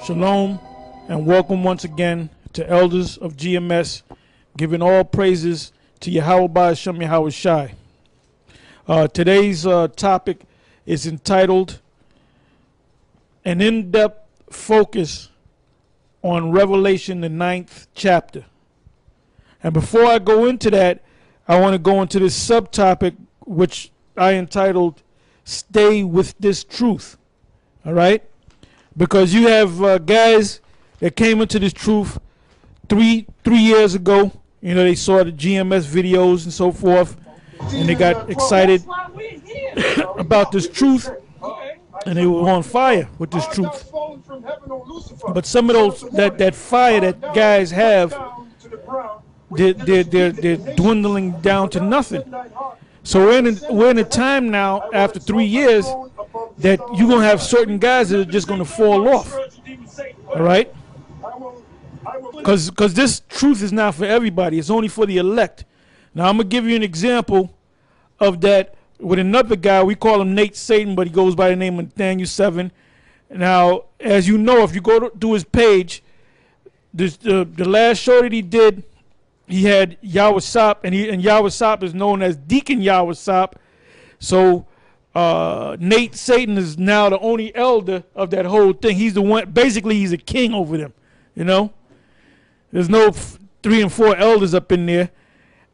Shalom and welcome once again to Elders of GMS, giving all praises to Yahweh Ba'Shem Yahweh Shai. Today's topic is entitled An In-Depth Focus on Revelation, the 9th chapter. And before I go into that, I want to go into this subtopic which I entitled Stay with This Truth. All right? Because you have guys that came into this truth three years ago. You know, they saw the GMS videos and so forth, and they got excited about this truth, and they were on fire with this truth. But some of those that fire that guys have, they're dwindling down to nothing. So we're in a time now after 3 years that you're going to have certain guys that are just going to fall off. All right? Because this truth is not for everybody. It's only for the elect. Now, I'm going to give you an example of that with another guy. We call him Nate Satan, but he goes by the name of Nathaniel 7. Now, as you know, if you go to his page, the last show that he did, he had Yahweh Sop, and Yahweh Sop is known as Deacon Yahweh Sop. So Nate Satan is now the only elder of that whole thing. He's the one. Basically, he's a king over them. You know, there's no 3 and 4 elders up in there.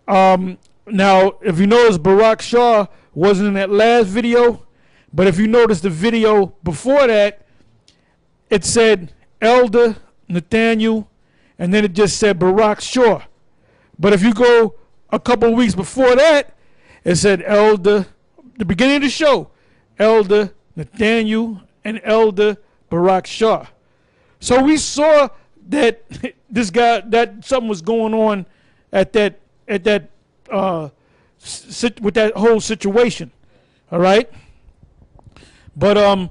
Now, if you notice, Barak Shah wasn't in that last video, but if you notice the video before that, it said Elder Nathaniel, and then it just said Barak Shah. But if you go a couple of weeks before that, it said Elder, the beginning of the show, Elder Nathaniel and Elder Barak Shah. So we saw that this guy, that something was going on with that whole situation. All right. But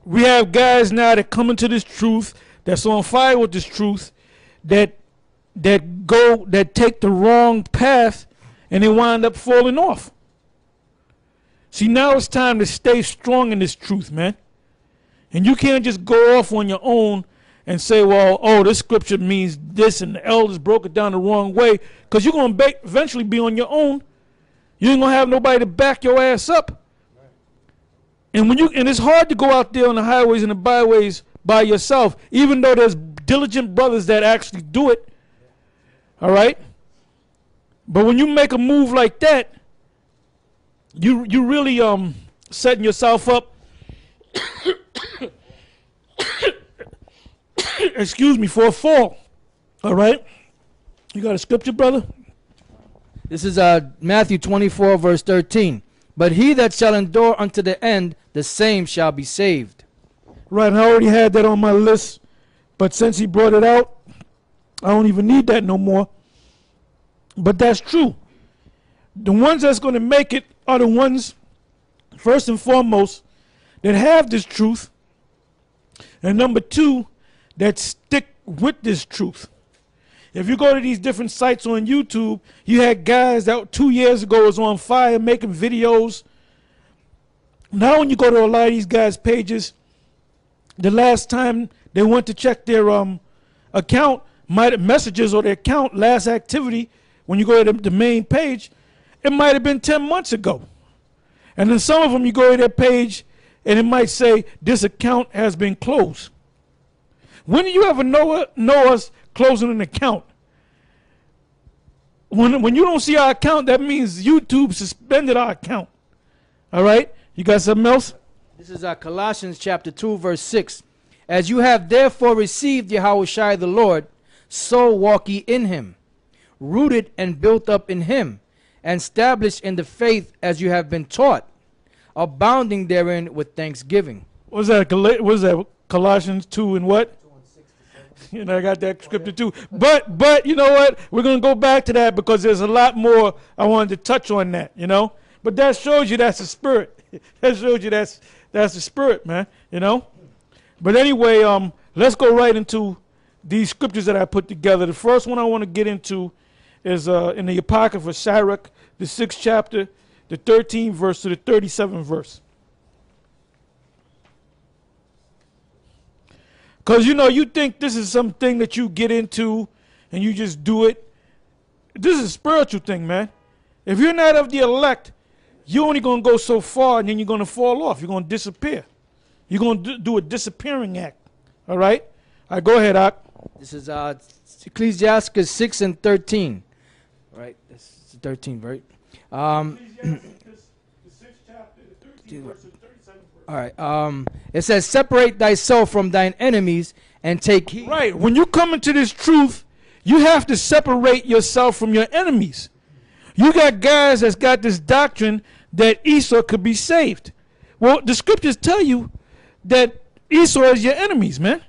we have guys now that come into this truth, that's on fire with this truth, that take the wrong path, and they wind up falling off. See, now it's time to stay strong in this truth, man. And you can't just go off on your own and say, well, oh, this scripture means this, and the elders broke it down the wrong way, because you're going to eventually be on your own. You ain't going to have nobody to back your ass up. And it's hard to go out there on the highways and the byways by yourself, even though there's diligent brothers that actually do it. All right? But when you make a move like that, you really setting yourself up excuse me, for a fall. All right? You got a scripture, brother? This is Matthew 24, verse 13. But he that shall endure unto the end, the same shall be saved. Right, and I already had that on my list, but since he brought it out, I don't even need that no more. But that's true. The ones that's going to make it are the ones, first and foremost, that have this truth, and number 2, that stick with this truth. If you go to these different sites on YouTube, you had guys that 2 years ago was on fire making videos. Now when you go to a lot of these guys' pages, the last time they went to check their account, messages or their account, last activity, when you go to the main page, it might have been 10 months ago. And then some of them, you go to their page, and it might say, this account has been closed. When do you ever know us closing an account? When you don't see our account, that means YouTube suspended our account. All right? You got something else? This is Colossians chapter 2, verse 6. As you have therefore received Yahweh Shai the Lord, so walk ye in him, rooted and built up in him, and established in the faith as you have been taught, abounding therein with thanksgiving. What was that? Colossians 2 and what? You know, I got that scripture too. But you know what? We're going to go back to that because there's a lot more I wanted to touch on that, you know. But that shows you that's the spirit. That shows you that's the spirit, man, you know. But anyway, let's go right into these scriptures that I put together. The first one I want to get into is in the Apocrypha, Sirach, the 6th chapter, the 13th verse to the 37th verse. Because, you know, you think this is something that you get into and you just do it. This is a spiritual thing, man. If you're not of the elect, you're only going to go so far and then you're going to fall off. You're going to disappear. You're going to do a disappearing act. All right? All right, go ahead, Ak. This is Ecclesiastes 6 and 13. Right? This is 13, right? All right. It says, separate thyself from thine enemies and take heed. Right. When you come into this truth, you have to separate yourself from your enemies. You got guys that's got this doctrine that Esau could be saved. Well, the scriptures tell you that Esau is your enemies, man.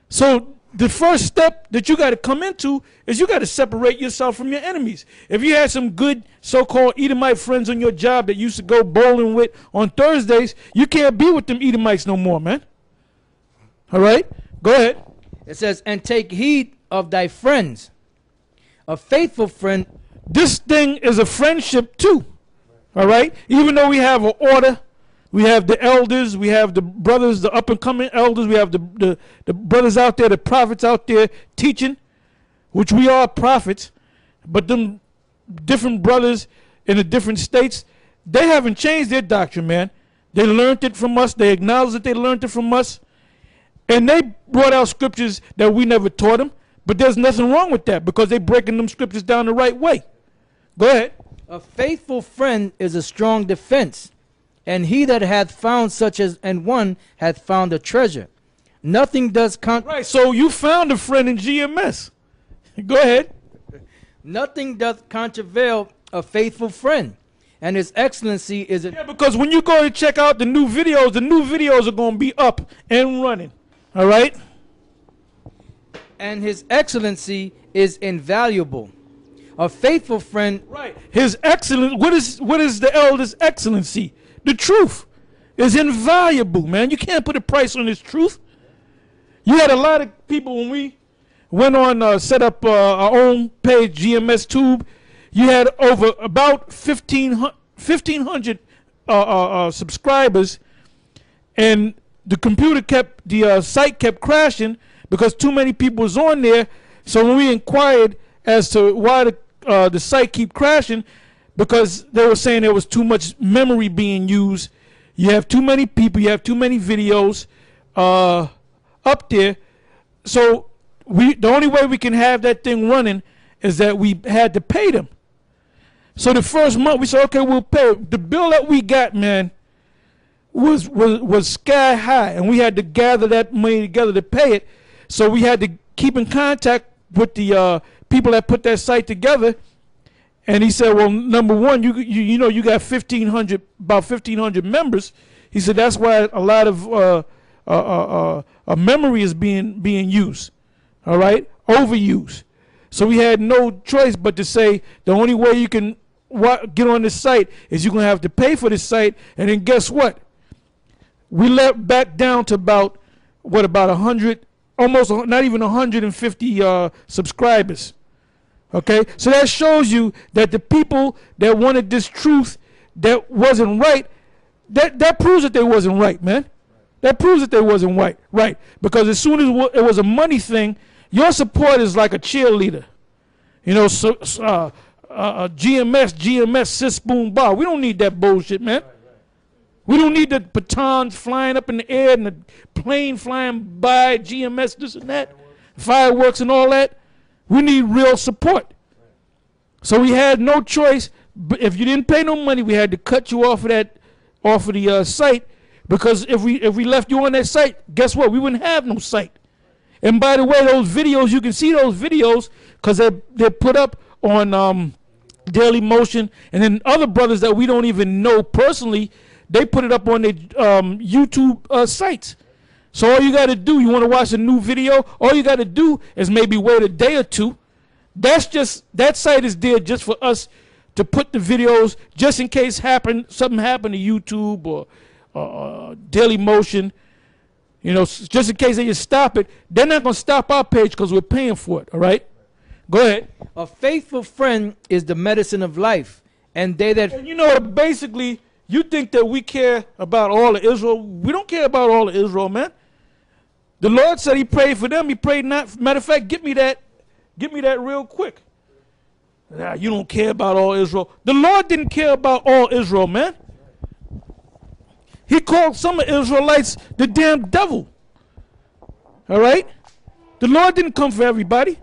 So the first step that you got to come into is you got to separate yourself from your enemies. If you had some good so-called Edomite friends on your job that you used to go bowling with on Thursdays, you can't be with them Edomites no more, man. All right? Go ahead. It says, and take heed of thy friends. A faithful friend. This thing is a friendship too. All right? Even though we have an order, we have the elders, we have the brothers, the up-and-coming elders, we have the brothers out there, the prophets out there teaching, which we are prophets, but them different brothers in the different states, they haven't changed their doctrine, man. They learned it from us. They acknowledge that they learned it from us. And they brought out scriptures that we never taught them, but there's nothing wrong with that because they're breaking them scriptures down the right way. Go ahead. A faithful friend is a strong defense, and he that hath found such as and one hath found a treasure. Nothing does right. So you found a friend in GMS. Go ahead. Nothing doth contravail a faithful friend, and his excellency is yeah, because when you go to check out the new videos are going to be up and running. All right. And his excellency is invaluable. A faithful friend. Right. His excellence. What is the elder's excellency? The truth is invaluable, man. You can't put a price on this truth. You had a lot of people when we went on set up our own page, GMS Tube. You had over about 1,500 subscribers, and the site kept crashing because too many people was on there. So when we inquired as to why the site keep crashing, because they were saying there was too much memory being used. You have too many people, you have too many videos up there. So the only way we can have that thing running is that we had to pay them. So the first month we said, okay, we'll pay. The bill that we got, man, was sky high, and we had to gather that money together to pay it. So we had to keep in contact with the people that put that site together. And he said, well, number one, you know you got about 1,500 members. He said that's why a lot of memory is being used, all right, overused. So we had no choice but to say the only way you can get on this site is you're going to have to pay for this site. And then guess what? We let back down to about 100, almost not even 150 subscribers. Okay, so that shows you that the people that wanted this truth that wasn't right, that proves that they wasn't right, man. That proves that they wasn't right. Because as soon as it was a money thing, your support is like a cheerleader. You know, GMS, sis, boom, bar. We don't need that bullshit, man. We don't need the batons flying up in the air and the plane flying by, GMS, this and that, fireworks and all that. We need real support. So we had no choice. But if you didn't pay no money, we had to cut you off of the site. Because if we left you on that site, guess what? We wouldn't have no site. And by the way, those videos, you can see those videos because they're put up on Daily Motion, and then other brothers that we don't even know personally, they put it up on their YouTube sites. So all you got to do, you want to watch a new video, all you got to do is maybe wait a day or two. That site is there just for us to put the videos, just in case something happened to YouTube or Daily Motion. You know, just in case they just stop it. They're not going to stop our page because we're paying for it, all right? Go ahead. A faithful friend is the medicine of life, and they that... And you know, basically, you think that we care about all of Israel. We don't care about all of Israel, man. The Lord said he prayed for them. He prayed not. Matter of fact, get me that real quick. You don't care about all Israel. The Lord didn't care about all Israel, man. He called some of Israelites the damn devil. All right? The Lord didn't come for everybody.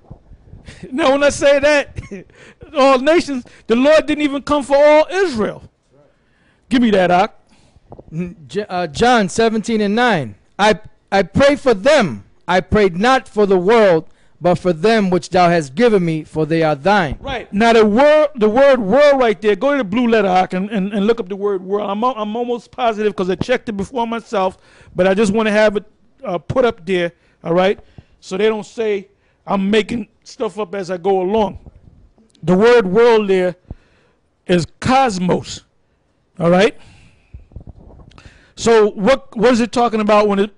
Now, when I say that, all nations, the Lord didn't even come for all Israel. Give me that, Ak. John 17:9. I pray for them. I prayed not for the world, but for them which thou hast given me, for they are thine. Right. Now the word world right there, go to the blue letter, Ak, and look up the word world. I'm almost positive because I checked it before myself, but I just want to have it put up there, all right? So they don't say I'm making stuff up as I go along. The word world there is cosmos, all right? So what is it talking about when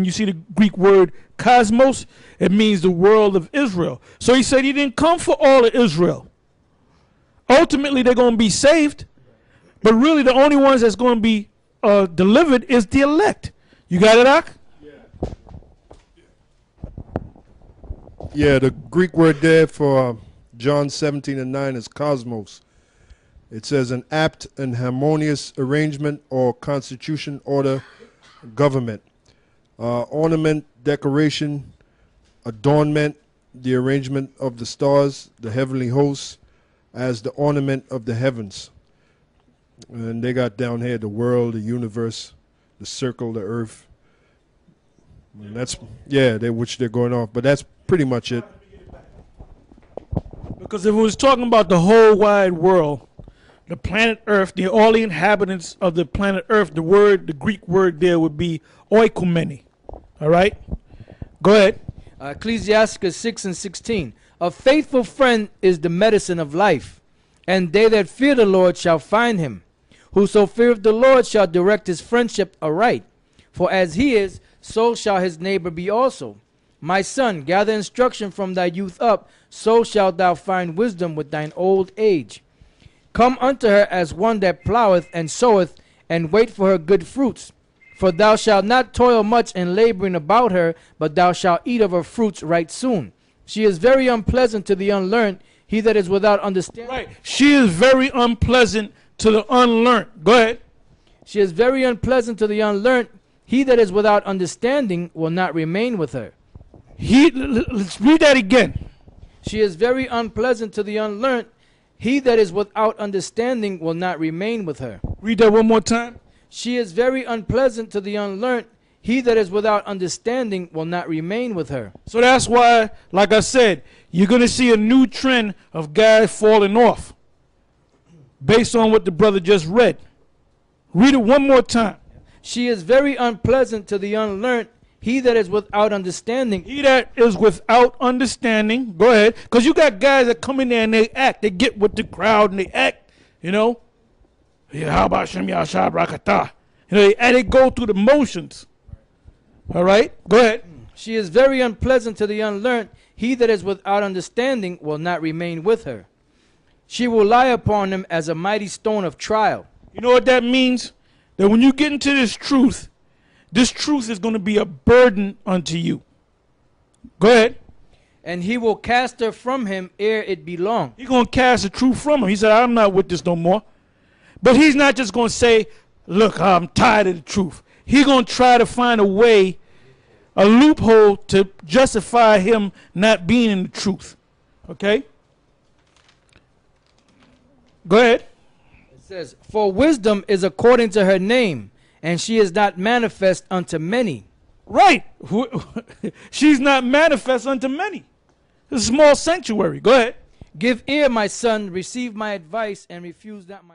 you see the Greek word cosmos? It means the world of Israel. So he said he didn't come for all of Israel. Ultimately, they're going to be saved, but really the only ones that's going to be delivered is the elect. You got it, Ak? Yeah, the Greek word there for John 17:9 is cosmos. It says an apt and harmonious arrangement or constitution, order, government. Ornament, decoration, adornment, the arrangement of the stars, the heavenly hosts, as the ornament of the heavens. And they got down here the world, the universe, the circle, the earth. And that's, yeah, which they're going off. But that's pretty much it. Because if it was talking about the whole wide world, the planet Earth, all the inhabitants of the planet Earth, the Greek word there would be oikumene. All right? Go ahead. Ecclesiasticus 6:16. A faithful friend is the medicine of life, and they that fear the Lord shall find him. Whoso feareth the Lord shall direct his friendship aright. For as he is, so shall his neighbor be also. My son, gather instruction from thy youth up, so shalt thou find wisdom with thine old age. Come unto her as one that ploweth and soweth, and wait for her good fruits. For thou shalt not toil much in laboring about her, but thou shalt eat of her fruits right soon. She is very unpleasant to the unlearned, he that is without understanding. Right. She is very unpleasant to the unlearned. Go ahead. She is very unpleasant to the unlearned. He that is without understanding will not remain with her. Let's read that again. She is very unpleasant to the unlearned. He that is without understanding will not remain with her. Read that one more time. She is very unpleasant to the unlearned. He that is without understanding will not remain with her. So that's why, like I said, you're going to see a new trend of guys falling off based on what the brother just read. Read it one more time. She is very unpleasant to the unlearned. He that is without understanding. He that is without understanding. Go ahead. Because you got guys that come in there and they act. They get with the crowd and they act, you know. Yeah, how about Shem Yashab Rakata? You know, they go through the motions. All right? Go ahead. She is very unpleasant to the unlearned. He that is without understanding will not remain with her. She will lie upon him as a mighty stone of trial. You know what that means? That when you get into this truth is going to be a burden unto you. Go ahead. And he will cast her from him ere it be long. He's going to cast the truth from him. He said, I'm not with this no more. But he's not just going to say, look, I'm tired of the truth. He's going to try to find a way, a loophole to justify him not being in the truth. Okay? Go ahead. It says, for wisdom is according to her name, and she is not manifest unto many. Right. She's not manifest unto many. It's a small sanctuary. Go ahead. Give ear, my son, receive my advice, and refuse not my